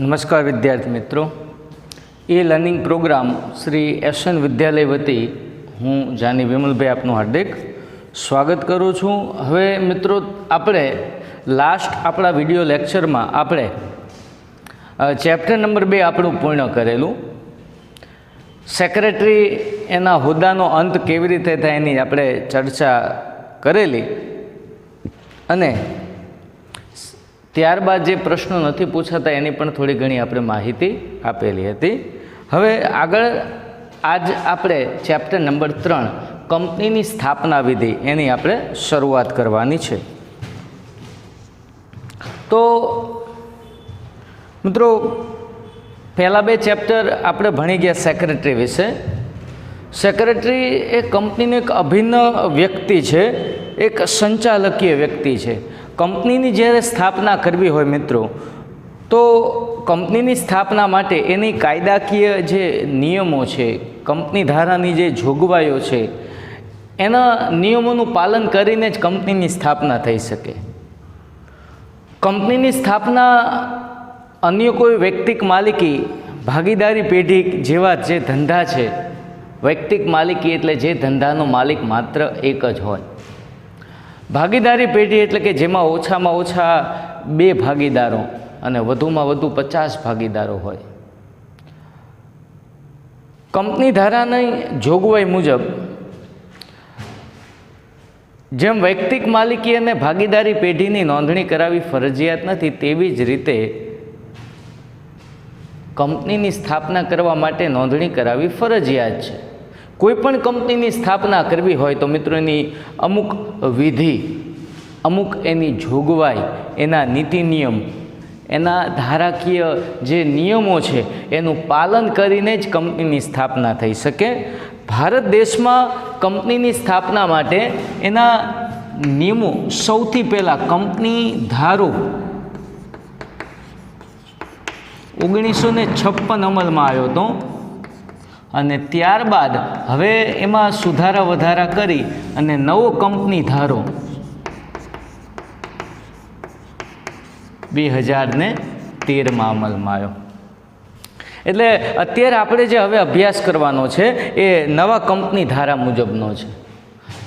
નમસ્કાર વિદ્યાર્થી મિત્રો, એ લર્નિંગ પ્રોગ્રામ શ્રી એસએન વિદ્યાલય વતી હું જાની વિમલભાઈ આપનું હાર્દિક સ્વાગત કરું છું। હવે મિત્રો આપણે લાસ્ટ આપણા વિડીયો લેક્ચરમાં આપણે ચેપ્ટર નંબર 2 આપણું પૂર્ણ કરેલું। સેક્રેટરી એના હોદ્દાનો અંત કેવી રીતે થાય એની આપણે ચર્ચા કરેલી અને ત્યારબાદ જે પ્રશ્નો નથી પૂછાતા એની પણ થોડી ઘણી આપણે માહિતી આપેલી હતી। હવે આગળ આજ આપણે ચેપ્ટર નંબર 3 કંપનીની સ્થાપના વિધિ એની આપણે શરૂઆત કરવાની છે। તો મિત્રો પહેલાં 2 ચેપ્ટર આપણે ભણી ગયા સેક્રેટરી વિશે। સેક્રેટરી એ કંપનીનો એક અભિન્ન વ્યક્તિ છે, એક સંચાલકીય વ્યક્તિ છે। કંપનીની જ્યારે સ્થાપના કરવી હોય મિત્રો, તો કંપનીની સ્થાપના માટે એની કાયદાકીય જે નિયમો છે, કંપની ધારાની જે જોગવાઈઓ છે, એના નિયમોનું પાલન કરીને જ કંપનીની સ્થાપના થઈ શકે। કંપનીની સ્થાપના અન્ય કોઈ વૈયક્તિક માલિકી, ભાગીદારી પેઢી જેવા જે ધંધા છે, વૈયક્તિક માલિકી એટલે જે ધંધાનો માલિક માત્ર એક જ હોય। ભાગીદારી પેઢી એટલે કે જેમાં ઓછામાં ઓછા 2 ભાગીદારો અને વધુમાં વધુ 50 ભાગીદારો હોય। કંપની ધારાની જોગવાઈ મુજબ જેમ વૈયક્તિક માલિકી અને ભાગીદારી પેઢીની નોંધણી કરાવી ફરજિયાત નથી, તેવી જ રીતે કંપનીની સ્થાપના કરવા માટે નોંધણી કરાવી ફરજિયાત છે। કોઈ પણ કંપનીની સ્થાપના કરવી હોય તો મિત્રો એની અમુક વિધિ, અમુક એની જોગવાઈ, એના નીતિ નિયમ, એના ધારાકીય જે નિયમો છે એનું પાલન કરીને જ કંપનીની સ્થાપના થઈ શકે। ભારત દેશમાં કંપનીની સ્થાપના માટે એના નિયમો સૌથી પહેલાં કંપની ધારો 1956 અમલમાં આવ્યો હતો અને ત્યારબાદ હવે એમાં સુધારા વધારા કરી અને નવો કંપની ધારો 2013માં અમલમાં આવ્યો। એટલે અત્યારે આપણે જે હવે અભ્યાસ કરવાનો છે એ નવા કંપની ધારા મુજબનો છે।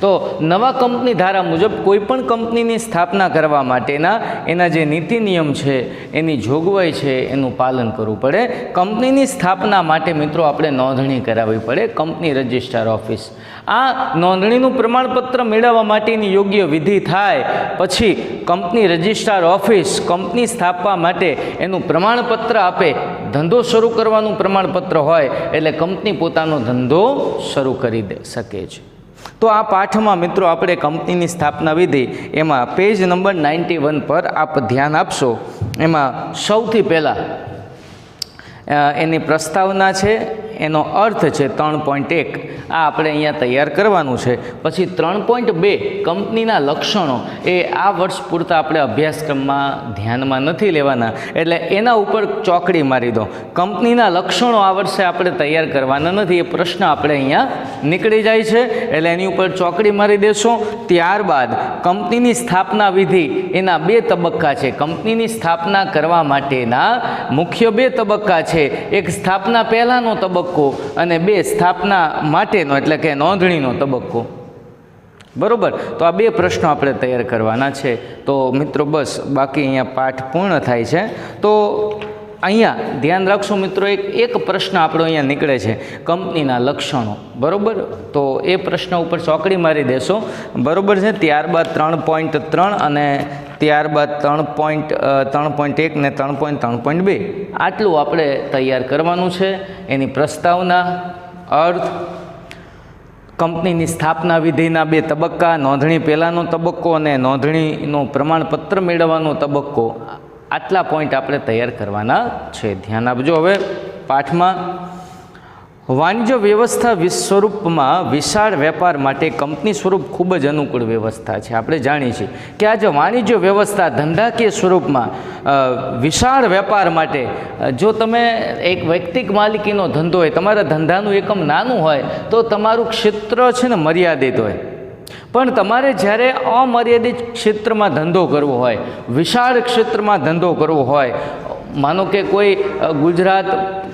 તો નવા કંપની ધારા મુજબ કોઈ પણ કંપનીની સ્થાપના કરવા માટેના એના જે નીતિ નિયમ છે, એની જોગવાઈ છે, એનું પાલન કરવું પડે। કંપનીની સ્થાપના માટે મિત્રો આપણે નોંધણી કરાવવી પડે કંપની રજિસ્ટ્રાર ઓફિસ। આ નોંધણીનું પ્રમાણપત્ર મેળવવા માટેની યોગ્ય વિધિ થાય પછી કંપની રજિસ્ટ્રાર ઓફિસ કંપની સ્થાપવા માટે એનું પ્રમાણપત્ર આપે। ધંધો શરૂ કરવાનું પ્રમાણપત્ર હોય એટલે કંપની પોતાનો ધંધો શરૂ કરી શકે છે। તો આ પાઠમાં મિત્રો આપણે કંપનીની સ્થાપના વિધિ એમાં પેજ નંબર 91 પર આપ ધ્યાન આપશો। એમાં સૌથી પહેલાં એની પ્રસ્તાવના છે, એનો અર્થ છે 3.1, આ આપણે અહીંયા તૈયાર કરવાનું છે। પછી 3.2 કંપનીના લક્ષણો, એ આ વર્ષ પૂરતા આપણે અભ્યાસક્રમમાં ધ્યાનમાં નથી લેવાના, એટલે એના ઉપર ચોકડી મારી દો। કંપનીના લક્ષણો આ વર્ષે આપણે તૈયાર કરવાના નથી, એ પ્રશ્ન આપણે અહીંયા નીકળી જાય છે, એટલે એની ઉપર ચોકડી મારી દેશો। ત્યારબાદ કંપનીની સ્થાપના વિધિ એના 2 તબક્કા છે। કંપનીની સ્થાપના કરવા માટેના મુખ્ય 2 તબક્કા છે, એક સ્થાપના પહેલાંનો તબક્કો અને 2 સ્થાપના માટેનો એટલે કે નોંધણીનો તબક્કો। બરાબર, તો આ 2 પ્રશ્નો આપણે તૈયાર કરવાના છે। તો મિત્રો બસ બાકી અહીંયા પાઠ પૂર્ણ થાય છે। તો અહીંયા ધ્યાન રાખશો મિત્રો, એક પ્રશ્ન આપણો અહીંયા નીકળે છે, કંપનીના લક્ષણો। બરાબર, તો એ પ્રશ્ન ઉપર ચોકડી મારી દેશો। બરાબર છે। ત્યારબાદ 3.3 અને ત્યારબાદ 3.1 ને 3.3.2 આટલું આપણે તૈયાર કરવાનું છે। એની પ્રસ્તાવના, અર્થ, કંપનીની સ્થાપના વિધિના 2 તબક્કા, નોંધણી પહેલાંનો તબક્કો અને નોંધણીનું પ્રમાણપત્ર મેળવવાનો તબક્કો, આટલા પોઈન્ટ આપણે તૈયાર કરવાના છે। ધ્યાન આપજો। હવે પાઠમાં વાણિજ્ય વ્યવસ્થા સ્વરૂપમાં વિશાળ વેપાર માટે કંપની સ્વરૂપ ખૂબ જ અનુકૂળ વ્યવસ્થા છે। આપણે જાણીએ છીએ કે આજે વાણિજ્ય વ્યવસ્થા ધંધાકીય સ્વરૂપમાં વિશાળ વેપાર માટે, જો તમે એક વૈયક્તિક માલિકીનો ધંધો હોય, તમારા ધંધાનું એકમ નાનું હોય તો તમારું ક્ષેત્ર છે ને મર્યાદિત હોય, પણ તમારે જ્યારે અમર્યાદિત ક્ષેત્રમાં ધંધો કરવો હોય, વિશાળ ક્ષેત્રમાં ધંધો કરવો હોય, માનો કે કોઈ ગુજરાત,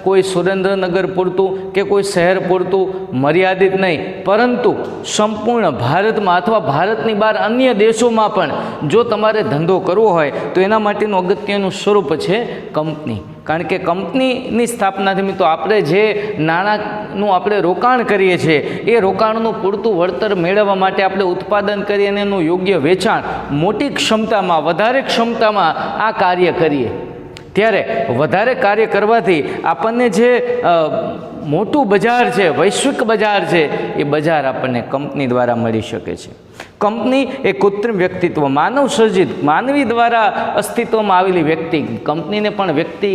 કોઈ સુરેન્દ્રનગર પૂરતું કે કોઈ શહેર પૂરતું મર્યાદિત નહીં, પરંતુ સંપૂર્ણ ભારતમાં અથવા ભારતની બહાર અન્ય દેશોમાં પણ જો તમારે ધંધો કરવો હોય તો એના માટેનું અગત્યનું સ્વરૂપ છે કંપની. કારણ કે કંપનીની સ્થાપનાથી મિત્રો આપણે જે નાણાંનું આપણે રોકાણ કરીએ છીએ એ રોકાણનું પૂરતું વળતર મેળવવા માટે આપણે ઉત્પાદન કરીએ અને એનું યોગ્ય વેચાણ મોટી ક્ષમતામાં, વધારે ક્ષમતામાં આ કાર્ય કરીએ, ત્યારે વધારે કાર્ય કરવાથી આપણને જે મોટું બજાર છે, વૈશ્વિક બજાર છે, એ બજાર આપણને કંપની દ્વારા મળી શકે છે. કંપની એ કૃત્રિમ વ્યક્તિત્વ, માનવ સર્જિત, માનવી દ્વારા અસ્તિત્વમાં આવેલી વ્યક્તિ, કંપનીને પણ વ્યક્તિ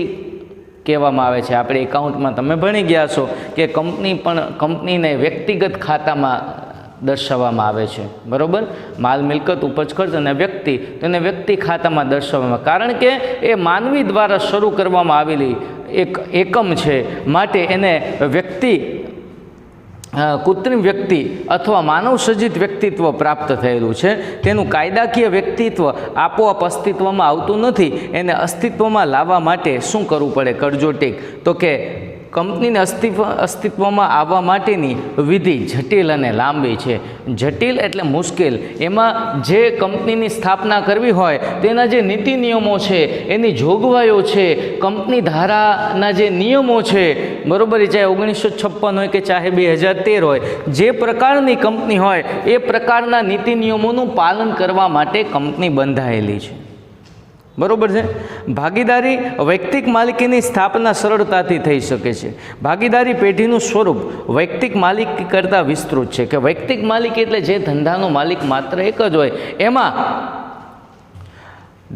કહેવામાં આવે છે. આપણે એકાઉન્ટમાં તમે ભણી ગયા છો કે કંપનીને વ્યક્તિગત ખાતામાં દર્શાવવામાં આવે છે, બરાબર. માલ મિલકત, ઉપજ ખર્ચ અને વ્યક્તિ, તેને વ્યક્તિ ખાતામાં દર્શાવવામાં, કારણ કે એ માનવી દ્વારા શરૂ કરવામાં આવેલી એક એકમ છે, માટે એને વ્યક્તિ, કૃત્રિમ વ્યક્તિ અથવા માનવ સર્જિત વ્યક્તિત્વ પ્રાપ્ત થયેલું છે. તેનું કાયદાકીય વ્યક્તિત્વ આપોઆપ અસ્તિત્વમાં આવતું નથી. એને અસ્તિત્વમાં લાવવા માટે શું કરવું પડે? કરજોટીક. તો કે કંપનીને અસ્તિત્વમાં આવવા માટેની વિધિ જટિલ અને લાંબી છે. જટિલ એટલે મુશ્કેલ. એમાં જે કંપનીની સ્થાપના કરવી હોય તેના જે નીતિ નિયમો છે, એની જોગવાઈઓ છે, કંપની ધારાના જે નિયમો છે, બરાબર, ચાહે 1956 હોય કે ચાહે 2013 હોય, જે પ્રકારની કંપની હોય એ પ્રકારના નીતિ નિયમોનું પાલન કરવા માટે કંપની બંધાયેલી છે, બરોબર છે. ભાગીદારી, વૈયક્તિક માલિકીની સ્થાપના સરળતાથી થઈ શકે છે. ભાગીદારી પેઢીનું સ્વરૂપ વૈયક્તિક માલિકી કરતાં વિસ્તૃત છે. કે વૈયક્તિક માલિકી એટલે જે ધંધાનો માલિક માત્ર એક જ હોય, એમાં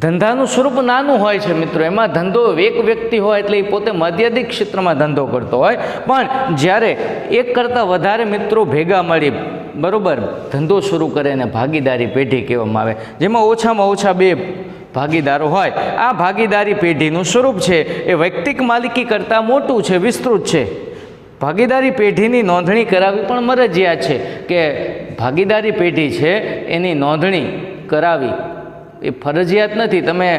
ધંધાનું સ્વરૂપ નાનું હોય છે મિત્રો. એમાં ધંધો એક વ્યક્તિ હોય એટલે એ પોતે મર્યાદિત ક્ષેત્રમાં ધંધો કરતો હોય, પણ જ્યારે એક કરતાં વધારે મિત્રો ભેગા મળી, બરાબર, ધંધો શરૂ કરે એને ભાગીદારી પેઢી કહેવામાં આવે, જેમાં ઓછામાં ઓછા 2 ભાગીદારો હોય. આ ભાગીદારી પેઢીનું સ્વરૂપ છે એ વૈયક્તિક માલિકી કરતાં મોટું છે, વિસ્તૃત છે. ભાગીદારી પેઢીની નોંધણી કરાવવી પણ મરજિયાત છે. કે ભાગીદારી પેઢી છે એની નોંધણી કરાવી એ ફરજિયાત નથી. તમે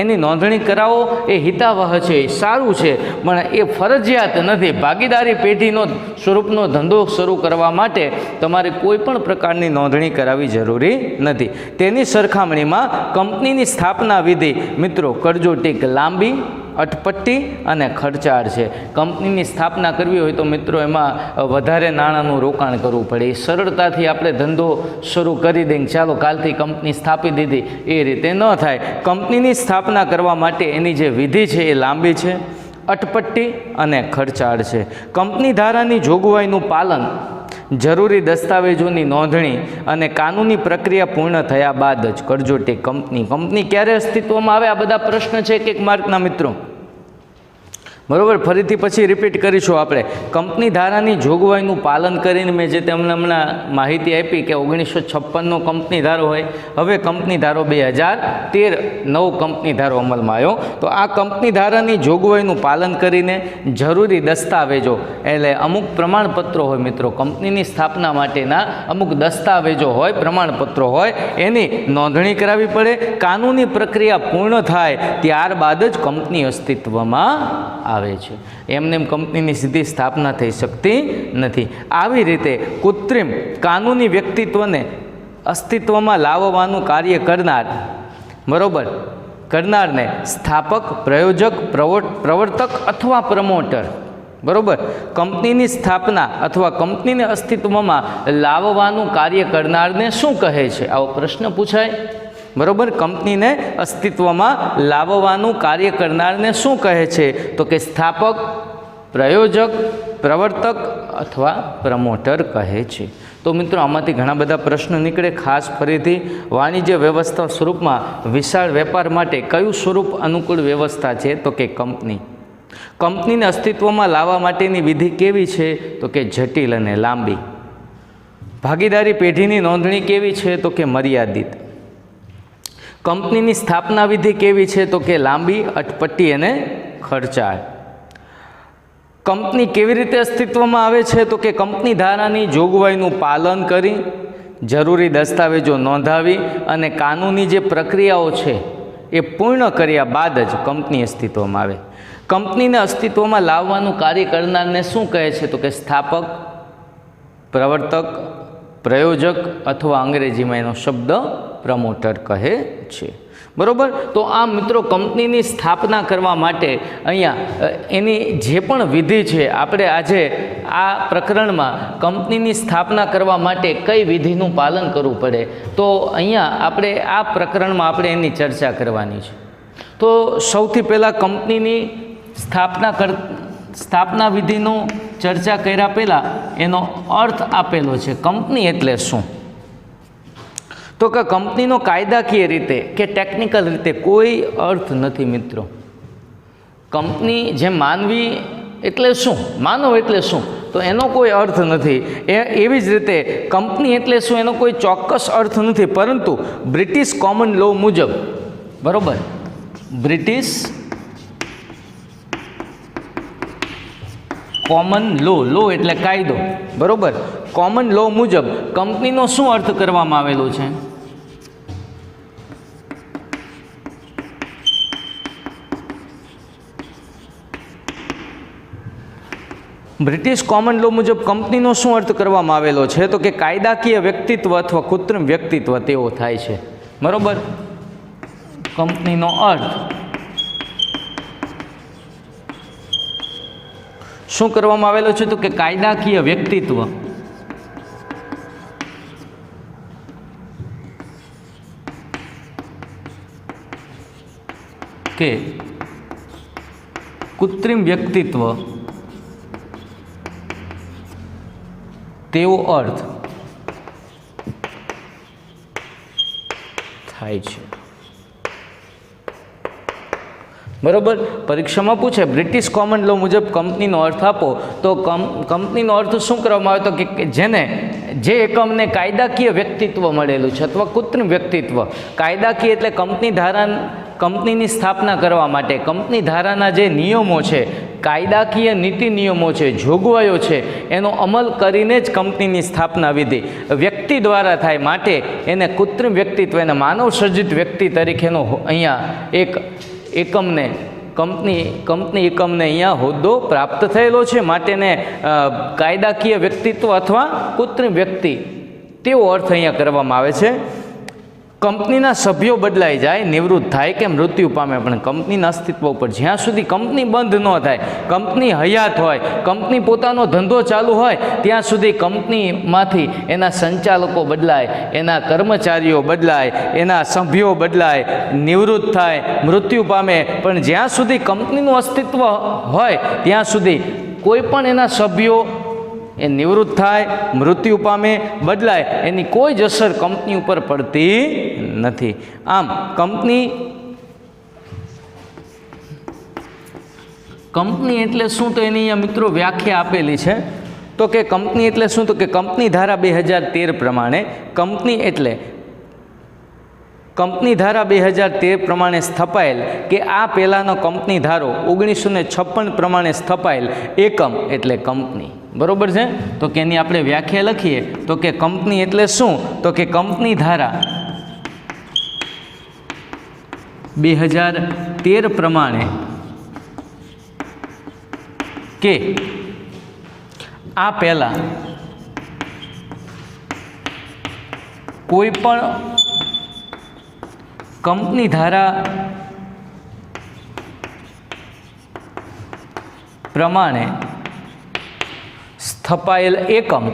એની નોંધણી કરાવો એ હિતાવહ છે, સારું છે, પણ એ ફરજિયાત નથી. ભાગીદારી પેઢીનો સ્વરૂપનો ધંધો શરૂ કરવા માટે તમારે કોઈ પણ પ્રકારની નોંધણી કરાવવી જરૂરી નથી. તેની સરખામણીમાં કંપનીની સ્થાપના વિધિ મિત્રો કરજોટીક, લાંબી, અટપટી અને ખર્ચાળ છે. કંપનીની સ્થાપના કરવી હોય તો મિત્રો એમાં વધારે નાણાંનું રોકાણ કરવું પડે. એ સરળતાથી આપણે ધંધો શરૂ કરી દઈએ, ચાલો કાલથી કંપની સ્થાપી દીધી, એ રીતે ન થાય. કંપનીની સ્થાપના કરવા માટે એની જે વિધિ છે એ લાંબી છે, અટપટી અને ખર્ચાળ છે. કંપની ધારાની જોગવાઈનું પાલન, જરૂરી દસ્તાવેજોની નોંધણી અને કાનૂની પ્રક્રિયા પૂર્ણ થયા બાદ જ કરજોટી કંપની ક્યારે અસ્તિત્વમાં આવે? આ બધા પ્રશ્ન છે એક માર્કના મિત્રો, બરાબર. ફરીથી પછી રિપીટ કરીશું આપણે. કંપની ધારાની જોગવાઈનું પાલન કરીને મેં જે તમને હમણાં માહિતી આપી કે 1956નો કંપની ધારો હોય, હવે કંપની ધારો 2013 નવો કંપની ધારો અમલમાં આવ્યો. તો આ કંપની ધારાની જોગવાઈનું પાલન કરીને જરૂરી દસ્તાવેજો, એટલે અમુક પ્રમાણપત્રો હોય મિત્રો, કંપનીની સ્થાપના માટેના અમુક દસ્તાવેજો હોય, પ્રમાણપત્રો હોય, એની નોંધણી કરાવવી પડે. કાનૂની પ્રક્રિયા પૂર્ણ થાય ત્યારબાદ જ કંપની અસ્તિત્વમાં આવે છે. એમને એમ કંપનીની સીધી સ્થાપના થઈ શકતી નથી. આવી રીતે કૃત્રિમ કાનૂની વ્યક્તિત્વને અસ્તિત્વમાં લાવવાનું કાર્ય કરનાર, બરોબર, કરનારને સ્થાપક, પ્રયોજક, પ્રવર્તક અથવા પ્રમોટર, બરોબર. કંપનીની સ્થાપના અથવા કંપનીને અસ્તિત્વમાં લાવવાનું કાર્ય કરનારને શું કહે છે? આવો પ્રશ્ન પૂછાય, બરોબર. કંપનીને અસ્તિત્વમાં લાવવાનું કાર્ય કરનારને શું કહે છે? તો કે સ્થાપક, પ્રયોજક, પ્રવર્તક અથવા પ્રમોટર કહે છે. તો મિત્રો આમાંથી ઘણા બધા પ્રશ્નો નીકળે. ખાસ ફરીથી વાણિજ્ય વ્યવસ્થા સ્વરૂપમાં વિશાળ વેપાર માટે કયું સ્વરૂપ અનુકૂળ વ્યવસ્થા છે? તો કે કંપની. કંપનીને અસ્તિત્વમાં લાવવા માટેની વિધિ કેવી છે? તો કે જટિલ અને લાંબી. ભાગીદારી પેઢીની નોંધણી કેવી છે? તો કે મર્યાદિત. કંપનીની સ્થાપના વિધિ કેવી છે? તો કે લાંબી, અટપટી અને ખર્ચાળ. કંપની કેવી રીતે અસ્તિત્વમાં આવે છે? તો કે કંપની ધારાની જોગવાઈનું પાલન કરી, જરૂરી દસ્તાવેજો નોંધાવી અને કાનૂની જે પ્રક્રિયાઓ છે એ પૂર્ણ કર્યા બાદ જ કંપની અસ્તિત્વમાં આવે. કંપનીને અસ્તિત્વમાં લાવવાનું કાર્ય કરનારને શું કહે છે? તો કે સ્થાપક, પ્રવર્તક, પ્રયોજક અથવા અંગ્રેજીમાં એનો શબ્દ પ્રમોટર કહે છે. બરાબર. તો આ મિત્રો કંપનીની સ્થાપના કરવા માટે અહીંયા એની જે પણ વિધિ છે, આપણે આજે આ પ્રકરણમાં કંપનીની સ્થાપના કરવા માટે કઈ વિધિનું પાલન કરવું પડે, તો અહીંયા આપણે આ પ્રકરણમાં આપણે એની ચર્ચા કરવાની છે. તો સૌથી પહેલાં કંપનીની સ્થાપના વિધિનો ચર્ચા કર્યા પહેલાં એનો અર્થ આપેલો છે. કંપની એટલે શું? તો કે કંપનીનો કાયદાકીય રીતે કે ટેકનિકલ રીતે કોઈ અર્થ નથી મિત્રો. કંપની જેમ માનવી એટલે શું, માનવ એટલે શું, તો એનો કોઈ અર્થ નથી. એવી જ રીતે કંપની એટલે શું એનો કોઈ ચોક્કસ અર્થ નથી. પરંતુ બ્રિટિશ કોમન લો મુજબ, બરાબર, બ્રિટિશ કોમન લો એટલે કાયદો, બરાબર, કોમન લો મુજબ કંપનીનો શું અર્થ કરવામાં આવેલો છે? બ્રિટિશ કોમન લો મુજબ કંપનીનો શું અર્થ કરવામાં આવેલો છે? તો કે કાયદાકીય વ્યક્તિત્વ અથવા કૃત્રિમ વ્યક્તિત્વ તેવો થાય છે. બરાબર. કંપનીનો અર્થ શું કરવામાં આવેલો છે? તો કે કાયદાકીય વ્યક્તિત્વ કે કૃત્રિમ વ્યક્તિત્વ તેવો અર્થ થાય છે. બરાબર. પરીક્ષામાં પૂછે બ્રિટિશ કોમન લો મુજબ કંપનીનો અર્થ આપો, તો કંપનીનો અર્થ શું કરવામાં આવે? તો કે જે એકમને કાયદાકીય વ્યક્તિત્વ મળેલું છે અથવા કૃત્રિમ વ્યક્તિત્વ. કાયદાકીય એટલે કંપનીની સ્થાપના કરવા માટે કંપની ધારાના જે નિયમો છે, કાયદાકીય નીતિ નિયમો છે, જોગવાઈઓ છે, એનો અમલ કરીને જ કંપનીની સ્થાપના વિધિ વ્યક્તિ દ્વારા થાય. માટે એને કૃત્રિમ વ્યક્તિત્વ, એને માનવ સર્જિત વ્યક્તિ તરીકેનો અહીંયા એક એકમને કંપની એકમને અહીંયા હોદ્દો પ્રાપ્ત થયેલો છે. માટેને કાયદાકીય વ્યક્તિત્વ અથવા કૃત્રિમ વ્યક્તિ તેવો અર્થ અહીંયા કરવામાં આવે છે. કંપનીના સભ્યો બદલાઈ જાય, નિવૃત્ત થાય કે મૃત્યુ પામે, પણ કંપનીના અસ્તિત્વ ઉપર જ્યાં સુધી કંપની બંધ ન થાય, કંપની હયાત હોય, કંપની પોતાનો ધંધો ચાલુ હોય, ત્યાં સુધી કંપનીમાંથી એના સંચાલકો બદલાય, એના કર્મચારીઓ બદલાય, એના સભ્યો બદલાય, નિવૃત્ત થાય, મૃત્યુ પામે, પણ જ્યાં સુધી કંપનીનું અસ્તિત્વ હોય ત્યાં સુધી કોઈ પણ એના સભ્યો એ નિવૃત્ત થાય, મૃત્યુ પામે, બદલાય, એની કોઈ જ અસર કંપની ઉપર પડતી નથી. આમ કંપની એટલે શું, તો એની અહીંયા મિત્રો વ્યાખ્યા આપેલી છે. તો કે કંપની એટલે શું, તો કે કંપની ધારા 2013 પ્રમાણે કંપની ધારા 2013 પ્રમાણે સ્થપાયેલ કે આ પહેલાંનો કંપની ધારો 1956 પ્રમાણે સ્થપાયેલ એકમ એટલે કંપની. બરાબર છે. તો કે એની આપણે વ્યાખ્યા લખીએ તો કે કંપની એટલે શું, તો કે કંપની ધારા 2013 પ્રમાણે કે આ પહેલાં કોઈ પણ કંપની ધારા પ્રમાણે સ્થપાયેલ એકમ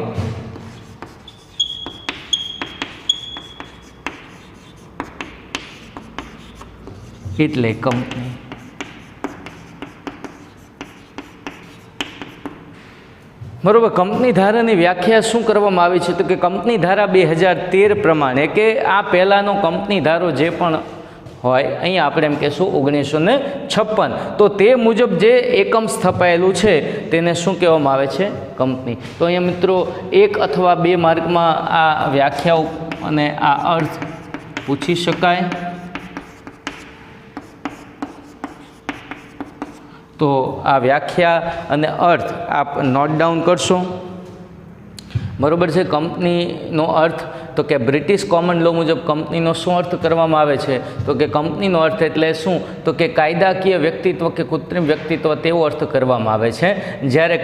એટલે કંપની. બરાબર. કંપની ધારાની વ્યાખ્યા શું કરવામાં આવી છે, તો કે કંપની ધારા 2013 પ્રમાણે કે આ પહેલાંનો કંપની ધારો જે પણ હોય, અહીંયા આપણે એમ કહેશું 1956, તો તે મુજબ જે એકમ સ્થપાયેલું છે તેને શું કહેવામાં આવે છે? કંપની. તો અહીંયા મિત્રો 1 અથવા 2 માર્કમાં આ વ્યાખ્યાઓ અને આ અર્થ પૂછી શકાય. તો આ વ્યાખ્યા અને અર્થ આપ નોટ ડાઉન કરશો. બરાબર છે. કંપનીનો અર્થ તો કે બ્રિટિશ કોમન લો મુજબ કંપનીનો શું અર્થ કરવામાં આવે છે? તો કે કંપનીનો અર્થ એટલે શું? તો કે કાયદાકીય વ્યક્તિત્વ કે કૃત્રિમ વ્યક્તિત્વ તેવો અર્થ કરવામાં આવે છે. જ્યારે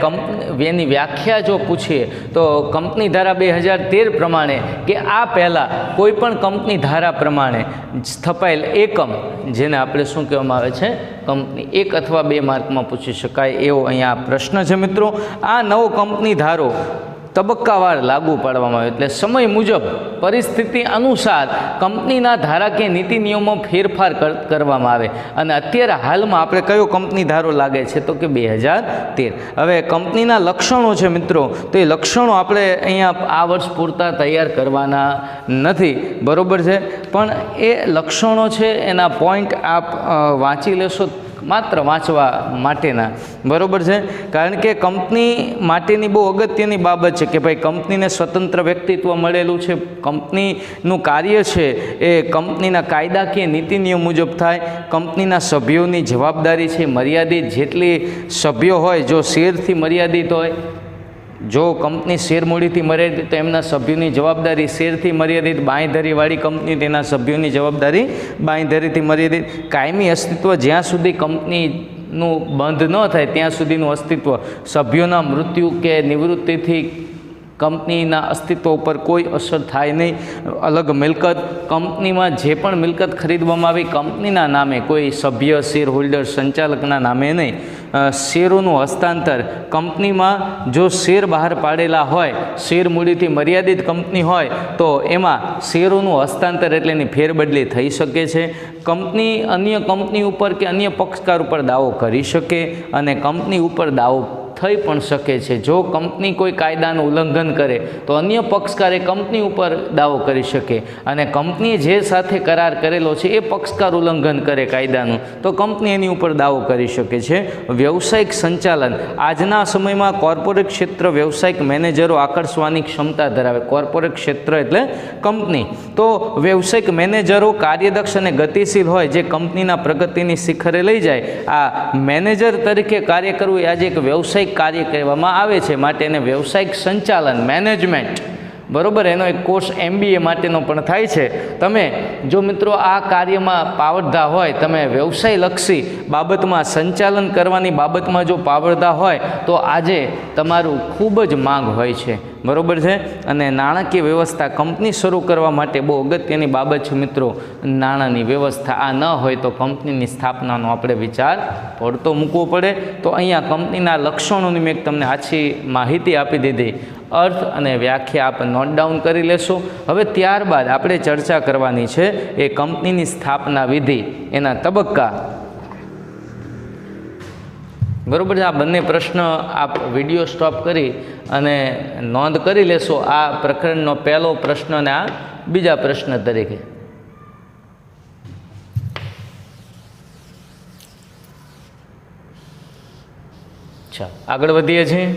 એની વ્યાખ્યા જો પૂછીએ તો કંપની ધારા 2013 પ્રમાણે કે આ પહેલાં કોઈ પણ કંપની ધારા પ્રમાણે સ્થપાયેલ એકમ, જેને આપણે શું કહેવામાં આવે છે? કંપની. 1 અથવા 2 માર્કમાં પૂછી શકાય એવો અહીંયા પ્રશ્ન છે મિત્રો. આ નવો કંપની ધારો તબક્કાવાર લાગુ પાડવામાં આવે એટલે સમય મુજબ પરિસ્થિતિ અનુસાર કંપનીના ધારાકીય નીતિ નિયમો ફેરફાર કરવામાં આવે. અને અત્યારે હાલમાં આપણે કયો કંપની ધારો લાગે છે? તો કે 2013. હવે કંપનીના લક્ષણો છે મિત્રો, તો એ લક્ષણો આપણે અહીંયા આ વર્ષ પૂરતા તૈયાર કરવાના નથી, બરાબર છે. પણ એ લક્ષણો છે એના પોઈન્ટ આપ વાંચી લેશો, માત્ર વાંચવા માટેના, બરાબર છે. કારણ કે કંપની માટેની બહુ અગત્યની બાબત છે કે ભાઈ કંપનીને સ્વતંત્ર વ્યક્તિત્વ મળેલું છે. કંપનીનું કાર્ય છે એ કંપનીના કાયદાકીય નીતિ નિયમ મુજબ થાય. કંપનીના સભ્યોની જવાબદારી છે મર્યાદિત, જેટલી સભ્યો હોય જો શેરથી મર્યાદિત હોય, જો કંપની શેરમૂડીથી મર્યાદિત તો એમના સભ્યોની જવાબદારી શેરથી મર્યાદિત. બાંયધરીવાળી કંપની તેના સભ્યોની જવાબદારી બાંયધરીથી મર્યાદિત. કાયમી અસ્તિત્વ, જ્યાં સુધી કંપનીનું બંધ ન થાય ત્યાં સુધીનું અસ્તિત્વ. સભ્યોના મૃત્યુ કે નિવૃત્તિથી કંપનીના અસ્તિત્વ ઉપર કોઈ અસર થાય નહીં. અલગ મિલકત, કંપનીમાં જે પણ મિલકત ખરીદવામાં આવી કંપનીના નામે, કોઈ સભ્ય, શેર હોલ્ડર, સંચાલકના નામે નહીં. શેરોનું હસ્તાંતર, કંપનીમાં જો શેર બહાર પાડેલા હોય, શેર મૂડીથી મર્યાદિત કંપની હોય તો એમાં શેરોનું હસ્તાંતર એટલે એની ફેરબદલી થઈ શકે છે. કંપની અન્ય કંપની ઉપર કે અન્ય પક્ષકાર ઉપર દાવો કરી શકે અને કંપની ઉપર દાવો થઈ પણ શકે છે. જો કંપની કોઈ કાયદાનું ઉલ્લંઘન કરે તો અન્ય પક્ષકારે કંપની ઉપર દાવો કરી શકે, અને કંપનીએ જે સાથે કરાર કરેલો છે એ પક્ષકાર ઉલ્લંઘન કરે કાયદાનું તો કંપની એની ઉપર દાવો કરી શકે છે. વ્યવસાયિક સંચાલન, આજના સમયમાં કોર્પોરેટ ક્ષેત્ર વ્યવસાયિક મેનેજરો આકર્ષવાની ક્ષમતા ધરાવે. કોર્પોરેટ ક્ષેત્ર એટલે કંપની, તો વ્યવસાયિક મેનેજરો કાર્યદક્ષ અને ગતિશીલ હોય, જે કંપનીના પ્રગતિની શિખરે લઈ જાય. આ મેનેજર તરીકે કાર્ય કરવું એ આજે એક વ્યવસાયિક કાર્ય કહેવામાં આવે છે, માટે એને વ્યવસાયિક સંચાલન, મેનેજમેન્ટ, બરાબર, એનો એક કોર્સ MBA માટેનો પણ થાય છે. તમે જો મિત્રો આ કાર્યમાં પાવરધા હોય, તમે વ્યવસાયલક્ષી બાબતમાં સંચાલન કરવાની બાબતમાં જો પાવરધા હોય તો આજે તમારું ખૂબ જ માંગ હોય છે, બરાબર છે. અને નાણાકીય વ્યવસ્થા, કંપની શરૂ કરવા માટે બહુ અગત્યની બાબત છે મિત્રો નાણાંની વ્યવસ્થા. આ ન હોય તો કંપનીની સ્થાપનાનો આપણે વિચાર પડતો મૂકવો પડે. તો અહીંયા કંપનીના લક્ષણોની મેં તમને આછી માહિતી આપી દીધી. અર્થ અને વ્યાખ્યા આપ નોટ ડાઉન કરી લેશો. હવે ત્યારબાદ આપણે ચર્ચા કરવાની છે એ કંપનીની સ્થાપના વિધિ, એના તબક્કા, બરાબર છે. આ બંને પ્રશ્ન આપ વિડીયો સ્ટોપ કરી અને નોંધ કરી લેશો. આ પ્રકરણનો પહેલો પ્રશ્ન અને આ બીજા પ્રશ્ન તરીકે. અચ્છા, આગળ વધીએ છીએ.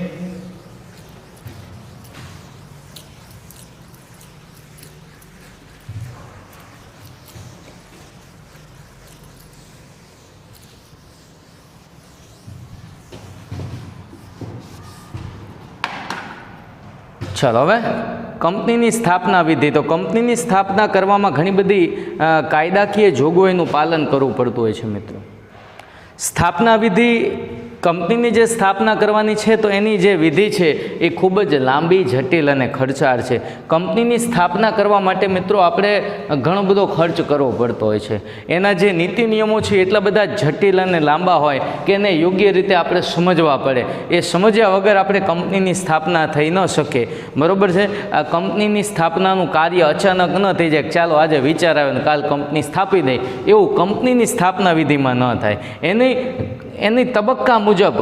ચાલો હવે કંપનીની સ્થાપના વિધિ. તો કંપનીની સ્થાપના કરવામાં ઘણી બધી કાયદાકીય જોગવાઈનું પાલન કરવું પડતું હોય છે મિત્રો. સ્થાપના વિધિ, કંપનીની જે સ્થાપના કરવાની છે તો એની જે વિધિ છે એ ખૂબ જ લાંબી, જટિલ અને ખર્ચાળ છે. કંપનીની સ્થાપના કરવા માટે મિત્રો આપણે ઘણો બધો ખર્ચ કરવો પડતો હોય છે. એના જે નીતિ નિયમો છે એટલા બધા જટિલ અને લાંબા હોય કે એને યોગ્ય રીતે આપણે સમજવા પડે. એ સમજ્યા વગર આપણે કંપનીની સ્થાપના થઈ ન શકે, બરાબર છે. આ કંપનીની સ્થાપનાનું કાર્ય અચાનક ન થઈ જાય, ચાલો આજે વિચાર આવે ને કાલ કંપની સ્થાપી દે, એવું કંપનીની સ્થાપના વિધિમાં ન થાય. એની તબક્કા મુજબ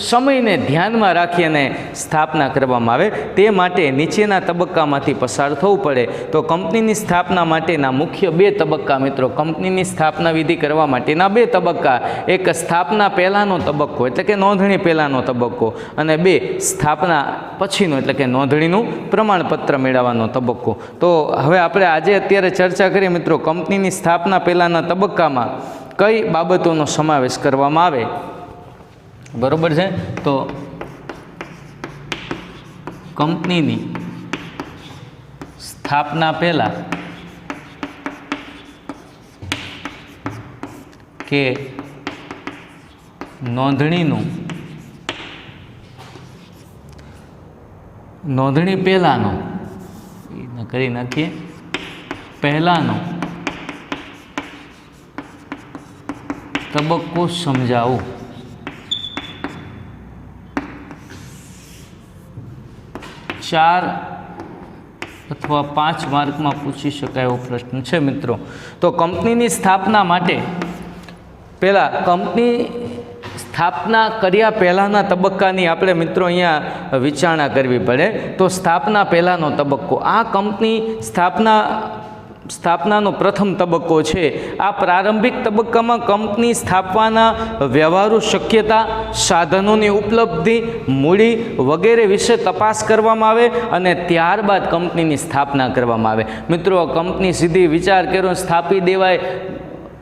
સમયને ધ્યાનમાં રાખી અને સ્થાપના કરવામાં આવે. તે માટે નીચેના તબક્કામાંથી પસાર થવું પડે. તો કંપનીની સ્થાપના માટેના મુખ્ય 2 તબક્કા મિત્રો, કંપનીની સ્થાપના વિધિ કરવા માટેના 2 તબક્કા. એક સ્થાપના પહેલાંનો તબક્કો એટલે કે નોંધણી પહેલાંનો તબક્કો, અને 2 સ્થાપના પછીનો એટલે કે નોંધણીનું પ્રમાણપત્ર મેળવવાનો તબક્કો. તો હવે આપણે આજે અત્યારે ચર્ચા કરીએ મિત્રો કંપનીની સ્થાપના પહેલાંના તબક્કામાં કઈ બાબતોનો સમાવેશ કરવામાં આવે, બરાબર છે. તો કંપનીની સ્થાપના પહેલાં કે નોંધણી પહેલાંનો કરી નાખીએ પહેલાંનો તબક્કો સમજાવો. 4 અથવા 5 માર્કમાં પૂછી શકાય એવો પ્રશ્ન છે મિત્રો. તો કંપનીની સ્થાપના માટે પહેલાં કંપની સ્થાપના કર્યા પહેલાંના તબક્કાની આપણે મિત્રો અહીંયા વિચારણા કરવી પડે. તો સ્થાપના પહેલાંનો તબક્કો, આ કંપની સ્થાપનાનો પ્રથમ તબક્કો છે. આ પ્રારંભિક તબક્કામાં કંપની સ્થાપવાના વ્યવહારુ શક્યતા, સાધનોની ઉપલબ્ધિ, મૂડી વગેરે વિશે તપાસ કરવામાં આવે અને ત્યારબાદ કંપનીની સ્થાપના કરવામાં આવે. મિત્રો, કંપની સીધી વિચાર કર્યો સ્થાપી દેવાય.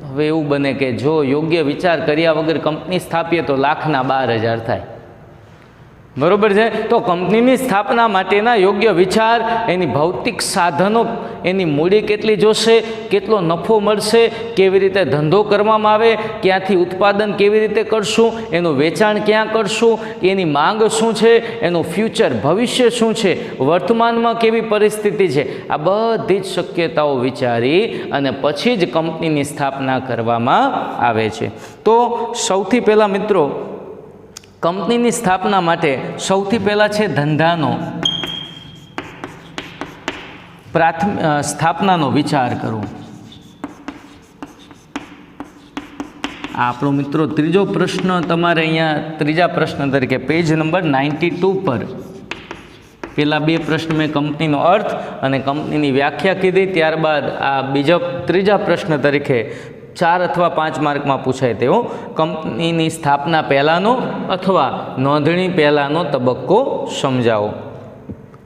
હવે એવું બને કે જો યોગ્ય વિચાર કર્યા વગર કંપની સ્થાપીએ તો લાખના 12,000 થાય. બરોબર છે. તો કંપનીની સ્થાપના માટેના યોગ્ય વિચાર, એની ભૌતિક સાધનો, એની મૂડી કેટલી જોશે, કેટલો નફો મળશે, કેવી રીતે ધંધો કરવામાં આવે, ક્યાંથી ઉત્પાદન કેવી રીતે કરશું, એનું વેચાણ ક્યાં કરશું, એની માંગ શું છે, એનું ફ્યુચર ભવિષ્ય શું છે, વર્તમાનમાં કેવી પરિસ્થિતિ છે, આ બધી જ શક્યતાઓ વિચારી અને પછી જ કંપનીની સ્થાપના કરવામાં આવે છે. તો સૌથી પહેલાં મિત્રો, કંપનીની સ્થાપના માટે સૌથી પહેલાં છે ધંધાનો સ્થાપનાનો વિચાર કરવો. આ આપણો મિત્રો ત્રીજો પ્રશ્ન તમારે અહીંયા ત્રીજા પ્રશ્ન તરીકે પેજ નંબર 92 પર પહેલાં 2 પ્રશ્ન મેં કંપનીનો અર્થ અને કંપનીની વ્યાખ્યા કીધી. ત્યારબાદ આ ત્રીજા પ્રશ્ન તરીકે 4 અથવા 5 માર્કમાં પૂછાય તેવો કંપનીની સ્થાપના પહેલાંનો અથવા નોંધણી પહેલાંનો તબક્કો સમજાવો.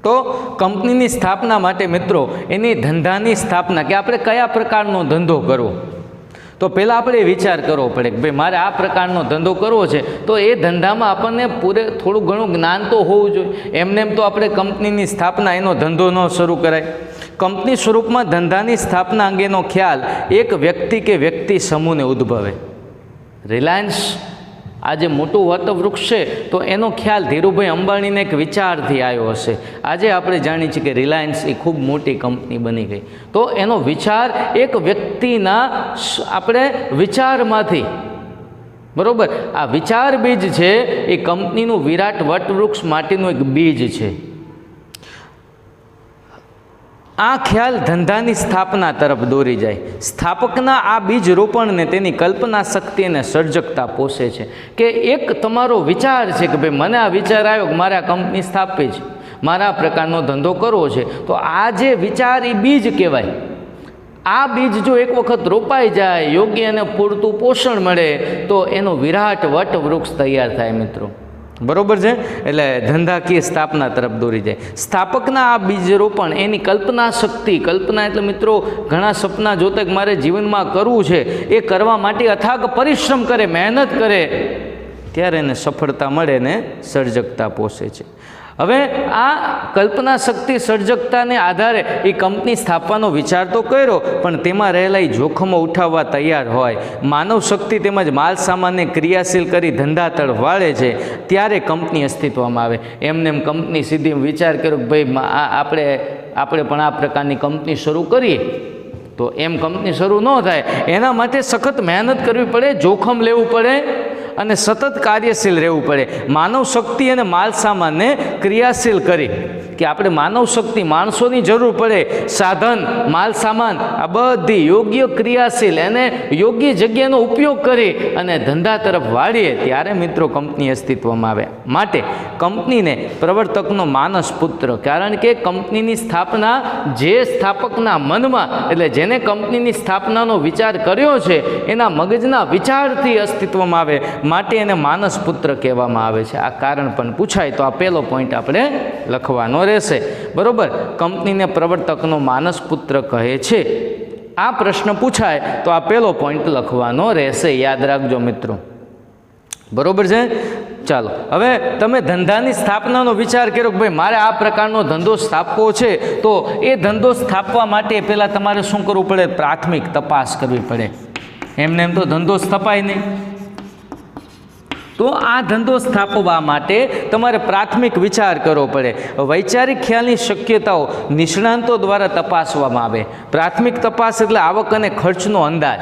તો કંપનીની સ્થાપના માટે મિત્રો એની ધંધાની સ્થાપના, કે આપણે કયા પ્રકારનો ધંધો કરવો, તો પહેલાં આપણે વિચાર કરવો પડે કે ભાઈ મારે આ પ્રકારનો ધંધો કરવો છે. તો એ ધંધામાં આપણને થોડું ઘણું જ્ઞાન તો હોવું જોઈએ. એમ તો આપણે કંપનીની સ્થાપના, એનો ધંધો ન શરૂ કરાય. કંપની સ્વરૂપમાં ધંધાની સ્થાપના અંગેનો ખ્યાલ એક વ્યક્તિ કે વ્યક્તિ સમૂહને ઉદ્ભવે. રિલાયન્સ આજે મોટું વટવૃક્ષ છે, તો એનો ખ્યાલ ધીરુભાઈ અંબાણીને એક વિચારથી આવ્યો હશે. આજે આપણે જાણીએ છીએ કે રિલાયન્સ એ ખૂબ મોટી કંપની બની ગઈ. તો એનો વિચાર એક વ્યક્તિના આપણે વિચારમાંથી, બરાબર, આ વિચાર બીજ છે એ કંપનીનું વિરાટ વટવૃક્ષ માટેનું એક બીજ છે. આ ખ્યાલ ધંધાની સ્થાપના તરફ દોરી જાય. સ્થાપકના આ બીજ રોપણને તેની કલ્પના શક્તિ અને સર્જકતા પોષે છે. કે એક તમારો વિચાર છે કે ભાઈ મને આ વિચાર આવ્યો કે મારે આ કંપની સ્થાપવી છે, મારે આ પ્રકારનો ધંધો કરવો છે, તો આ જે વિચાર એ બીજ કહેવાય. આ બીજ જો એક વખત રોપાઈ જાય, યોગ્ય અને પૂરતું પોષણ મળે, તો એનું વિરાટ વટવૃક્ષ તૈયાર થાય મિત્રો. બરોબર છે. એટલે ધંધાકીય સ્થાપના તરફ દોરી જાય. સ્થાપકના આ બીજ રોપણ, એની કલ્પના શક્તિ, કલ્પના એટલે મિત્રો ઘણા સપના જોતા કે મારે જીવનમાં કરવું છે, એ કરવા માટે અથાગ પરિશ્રમ કરે, મહેનત કરે, ત્યારે એને સફળતા મળે ને સર્જકતા પોષે છે. હવે આ કલ્પના શક્તિ, સર્જકતાને આધારે એ કંપની સ્થાપવાનો વિચાર તો કર્યો, પણ તેમાં રહેલા એ જોખમો ઉઠાવવા તૈયાર હોય, માનવ શક્તિ તેમજ માલ સામાનને ક્રિયાશીલ કરી ધંધા તરફ વાળે છે, ત્યારે કંપની અસ્તિત્વમાં આવે. એમને કંપની સીધી વિચાર કર્યો કે ભાઈ આપણે પણ આ પ્રકારની કંપની શરૂ કરીએ, તો એમ કંપની શરૂ ન થાય. એના માટે સખત મહેનત કરવી પડે, જોખમ લેવું પડે અને સતત કાર્યશીલ રહેવું પડે. માનવ શક્તિ અને માલ સામાનને ક્રિયાશીલ કરી, કે આપણે માનવ શક્તિ, માણસોની જરૂર પડે, સાધન, માલ સામાન આ બધી યોગ્ય ક્રિયાશીલ અને યોગ્ય જગ્યાનો ઉપયોગ કરી અને ધંધા તરફ વાળીએ, ત્યારે મિત્રો કંપની અસ્તિત્વમાં આવે. માટે કંપનીને પ્રવર્તકનો માનસ પુત્ર, કારણ કે કંપનીની સ્થાપના જે સ્થાપકના મનમાં, એટલે જેને કંપનીની સ્થાપનાનો વિચાર કર્યો છે, એના મગજના વિચારથી અસ્તિત્વમાં આવે, માટે એને માનસ પુત્ર કહેવામાં આવે છે. આ કારણ પણ પૂછાય તો આ પહેલો પોઈન્ટ આપણે લખવાનો રહેશે. બરોબર. કંપનીને પ્રવર્તકનો માનસ પુત્ર કહે છે. આ પ્રશ્ન પૂછાય તો આ પહેલો પોઈન્ટ લખવાનો રહેશે. યાદ રાખજો મિત્રો. બરોબર છે. ચાલો હવે તમે ધંધાની સ્થાપનાનો વિચાર કર્યો કે ભાઈ મારે આ પ્રકારનો ધંધો સ્થાપવો છે, તો એ ધંધો સ્થાપવા માટે પહેલાં તમારે શું કરવું પડે? પ્રાથમિક તપાસ કરવી પડે. એમને એમ તો ધંધો સ્થપાય નહીં. તો આ ધંધો સ્થાપવા માટે તમારે પ્રાથમિક વિચાર કરવો પડે. વૈચારિક ખ્યાલની શક્યતાઓ નિષ્ણાંતો દ્વારા તપાસવામાં આવે. પ્રાથમિક તપાસ એટલે આવક અને ખર્ચનો અંદાજ,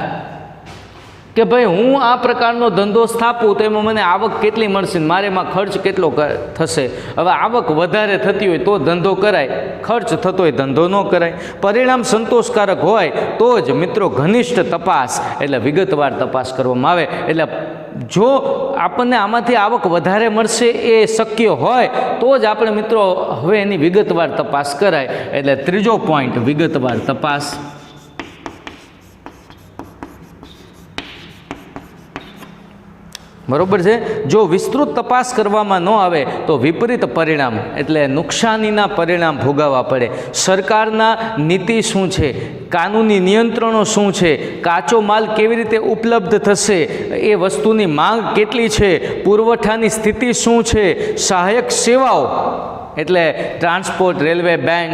કે ભાઈ હું આ પ્રકારનો ધંધો સ્થાપું તો એમાં મને આવક કેટલી મળશે, મારે એમાં ખર્ચ કેટલો થશે. હવે આવક વધારે થતી હોય તો ધંધો કરાય, ખર્ચ થતો હોય ધંધો ન કરાય. પરિણામ સંતોષકારક હોય તો જ મિત્રો ઘનિષ્ઠ તપાસ એટલે વિગતવાર તપાસ કરવામાં આવે. એટલે જો આપણને આમાંથી આવક વધારે મળશે એ શક્ય હોય તો જ આપણે મિત્રો હવે એની વિગતવાર તપાસ કરાય. એટલે ત્રીજો પોઈન્ટ વિગતવાર તપાસ. બરોબર છે. જો વિસ્તૃત તપાસ કરવામાં ન આવે તો વિપરીત પરિણામ એટલે નુકસાનીના પરિણામ ભોગવવા પડે. સરકારના નીતિ શું છે, કાનૂની નિયંત્રણો શું છે, કાચો માલ કેવી રીતે ઉપલબ્ધ થશે, એ વસ્તુની માંગ કેટલી છે, પુરવઠાની સ્થિતિ શું છે, સહાયક સેવાઓ એટલે ટ્રાન્સપોર્ટ, રેલવે, બેંક,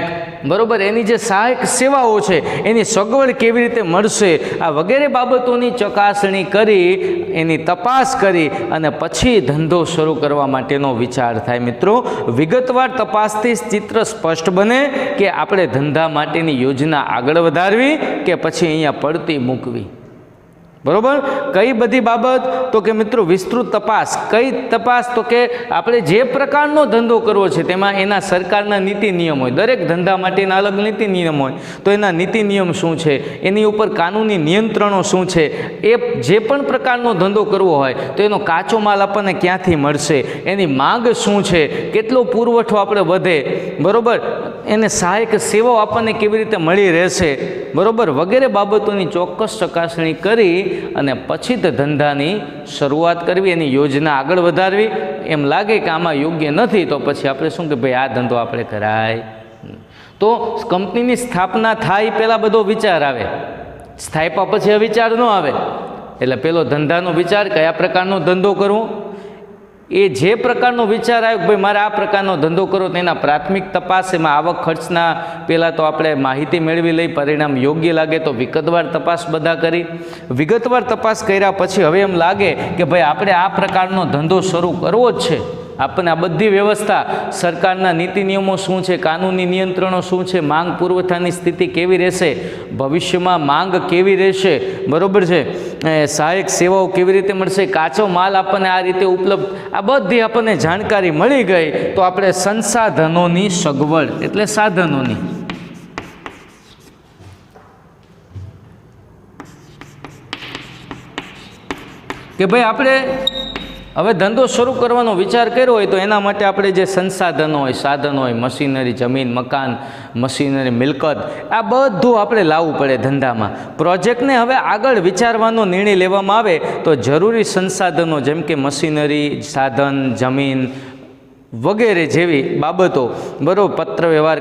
બરોબર, એની જે સહાયક સેવાઓ છે એની સગવડ કેવી રીતે મળશે, આ વગેરે બાબતોની ચકાસણી કરી એની તપાસ કરી અને પછી ધંધો શરૂ કરવા માટેનો વિચાર થાય. મિત્રો વિગતવાર તપાસથી ચિત્ર સ્પષ્ટ બને કે આપણે ધંધા માટેની યોજના આગળ વધારવી કે પછી અહીંયા પડતી મૂકવી. બરોબર. કઈ બધી બાબત? તો કે મિત્રો વિસ્તૃત તપાસ. કઈ તપાસ? તો કે આપણે જે પ્રકારનો ધંધો કરવો છે તેમાં એના સરકારના નીતિ નિયમ હોય. દરેક ધંધા માટેના અલગ નીતિ નિયમ હોય, તો એના નીતિ નિયમ શું છે, એની ઉપર કાનૂની નિયંત્રણો શું છે, એ જે પણ પ્રકારનો ધંધો કરવો હોય તો એનો કાચો માલ આપણને ક્યાંથી મળશે, એની માંગ શું છે, કેટલો પુરવઠો આપણે વધે, બરોબર, એને સહાયક સેવાઓ આપણને કેવી રીતે મળી રહેશે, બરોબર, વગેરે બાબતોની ચોક્કસ ચકાસણી કરી અને પછી તે ધંધાની શરૂઆત કરવી, એની યોજના આગળ વધારવી. એમ લાગે કે આમાં યોગ્ય નથી તો પછી આપણે શું કે ભાઈ આ ધંધો આપણે કરાય. તો કંપનીની સ્થાપના થાય પહેલાં બધો વિચાર આવે, સ્થાપ્યા પછી આ વિચાર ન આવે. એટલે પેલો ધંધાનો વિચાર, કયા પ્રકારનો ધંધો કરવો, એ જે પ્રકારનો વિચાર આવ્યો કે ભાઈ મારે આ પ્રકારનો ધંધો કરો, તેના પ્રાથમિક તપાસ, એમાં આવક ખર્ચના પહેલાં તો આપણે માહિતી મેળવી લઈ, પરિણામ યોગ્ય લાગે તો વિગતવાર તપાસ બધા કરી. વિગતવાર તપાસ કર્યા પછી હવે એમ લાગે કે ભાઈ આપણે આ પ્રકારનો ધંધો શરૂ કરવો જ છે, આપણને આ બધી વ્યવસ્થા, સરકારના નીતિ નિયમો શું છે, કાનૂની નિયંત્રણો શું છે, માંગ પુરવઠાની સ્થિતિ કેવી રહેશે, ભવિષ્યમાં માંગ કેવી રહેશે, બરોબર છે, સહાયક સેવાઓ કેવી રીતે મળશે, કાચો માલ આપણને આ રીતે ઉપલબ્ધ, આ બધી આપણને જાણકારી મળી ગઈ તો આપણે સંસાધનોની સગવડ એટલે સાધનોની, કે ભાઈ આપણે હવે ધંધો શરૂ કરવાનો વિચાર કર્યો હોય તો એના માટે આપણે જે સંસાધનો હોય, સાધનો હોય, મશીનરી, જમીન, મકાન, મશીનરી, મિલકત, આ બધું આપણે લાવવું પડે ધંધામાં. પ્રોજેક્ટને હવે આગળ વિચારવાનો નિર્ણય લેવામાં આવે તો જરૂરી સંસાધનો જેમ કે મશીનરી, સાધન, જમીન વગેરે જેવી બાબતો, બરાબર, પત્ર વ્યવહાર,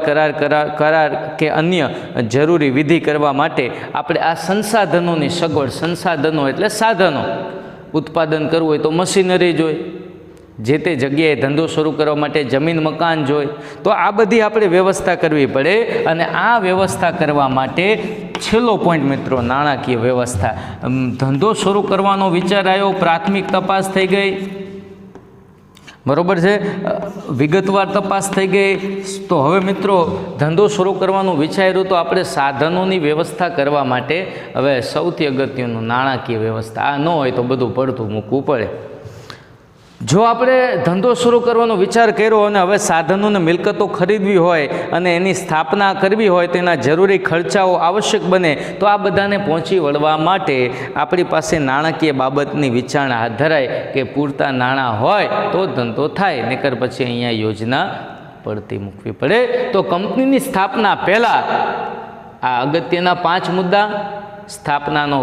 કરાર કે અન્ય જરૂરી વિધિ કરવા માટે આપણે આ સંસાધનોની સગવડ, સંસાધનો એટલે સાધનો, ઉત્પાદન કરવું હોય તો મશીનરી જોઈએ, જે તે જગ્યાએ ધંધો શરૂ કરવા માટે જમીન, મકાન જોઈએ, તો આ બધી આપણે વ્યવસ્થા કરવી પડે. અને આ વ્યવસ્થા કરવા માટે છેલ્લો પોઈન્ટ મિત્રો નાણાકીય વ્યવસ્થા. ધંધો શરૂ કરવાનો વિચાર આવ્યો, પ્રાથમિક તપાસ થઈ ગઈ, બરોબર છે, વિગતવાર તપાસ થઈ ગઈ, તો હવે મિત્રો ધંધો શરૂ કરવાનું વિચાર્યું તો આપણે સાધનોની વ્યવસ્થા કરવા માટે હવે સૌથી અગત્યનું નાણાકીય વ્યવસ્થા. આ ન હોય તો બધું પડતું મૂકવું પડે. જો આપણે ધંધો શરૂ કરવાનો વિચાર કર્યો અને હવે સાધનોને મિલકતો ખરીદવી હોય અને એની સ્થાપના કરવી હોય તેના જરૂરી ખર્ચાઓ આવશ્યક બને, તો આ બધાને પહોંચી વળવા માટે આપણી પાસે નાણાકીય બાબતની વિચારણા હાથ ધરાય કે પૂરતા નાણાં હોય તો ધંધો થાય, નહીંતર પછી અહીંયા યોજના પડતી મૂકવી પડે. તો કંપનીની સ્થાપના પહેલાં આ અગત્યના 5 મુદ્દા: સ્થાપનાનો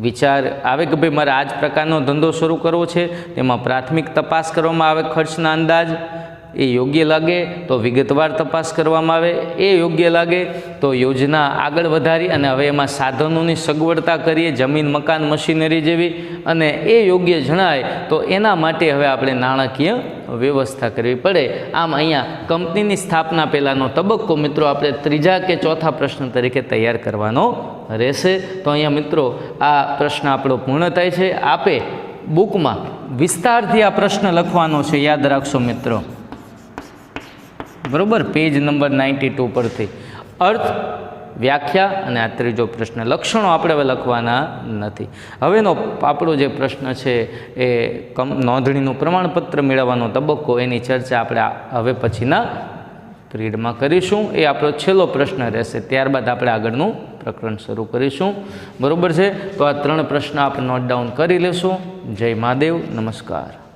વિચાર આવે કે ભાઈ મારે આ જ પ્રકારનો ધંધો શરૂ કરવો છે, તેમાં પ્રાથમિક તપાસ કરવામાં આવે, ખર્ચના અંદાજ, એ યોગ્ય લાગે તો વિગતવાર તપાસ કરવામાં આવે, એ યોગ્ય લાગે તો યોજના આગળ વધારી અને હવે એમાં સાધનોની સગવડતા કરીએ, જમીન મકાન મશીનરી જેવી, અને એ યોગ્ય જણાય તો એના માટે હવે આપણે નાણાકીય વ્યવસ્થા કરવી પડે. આમ અહીંયા કંપનીની સ્થાપના પહેલાંનો તબક્કો મિત્રો આપણે ત્રીજા કે ચોથા પ્રશ્ન તરીકે તૈયાર કરવાનો રહેશે. તો અહીંયા મિત્રો આ પ્રશ્ન આપણો પૂર્ણ થાય છે. આપે બુકમાં વિસ્તારથી આ પ્રશ્ન લખવાનો છે, યાદ રાખશો મિત્રો, બરાબર, પેજ નંબર 92 પરથી. અર્થ, વ્યાખ્યા અને આ ત્રીજો પ્રશ્ન. લક્ષણો આપણે હવે લખવાના નથી. હવેનો આપણો જે પ્રશ્ન છે એ નોંધણીનું પ્રમાણપત્ર મેળવવાનો તબક્કો, એની ચર્ચા આપણે હવે પછીના પીરિયડમાં કરીશું. એ આપણો છેલ્લો પ્રશ્ન રહેશે. ત્યારબાદ આપણે આગળનું પ્રકરણ શરૂ કરીશું. બરાબર છે. તો આ 3 પ્રશ્ન આપણે નોટ ડાઉન કરી લેશું. જય મહાદેવ. નમસ્કાર.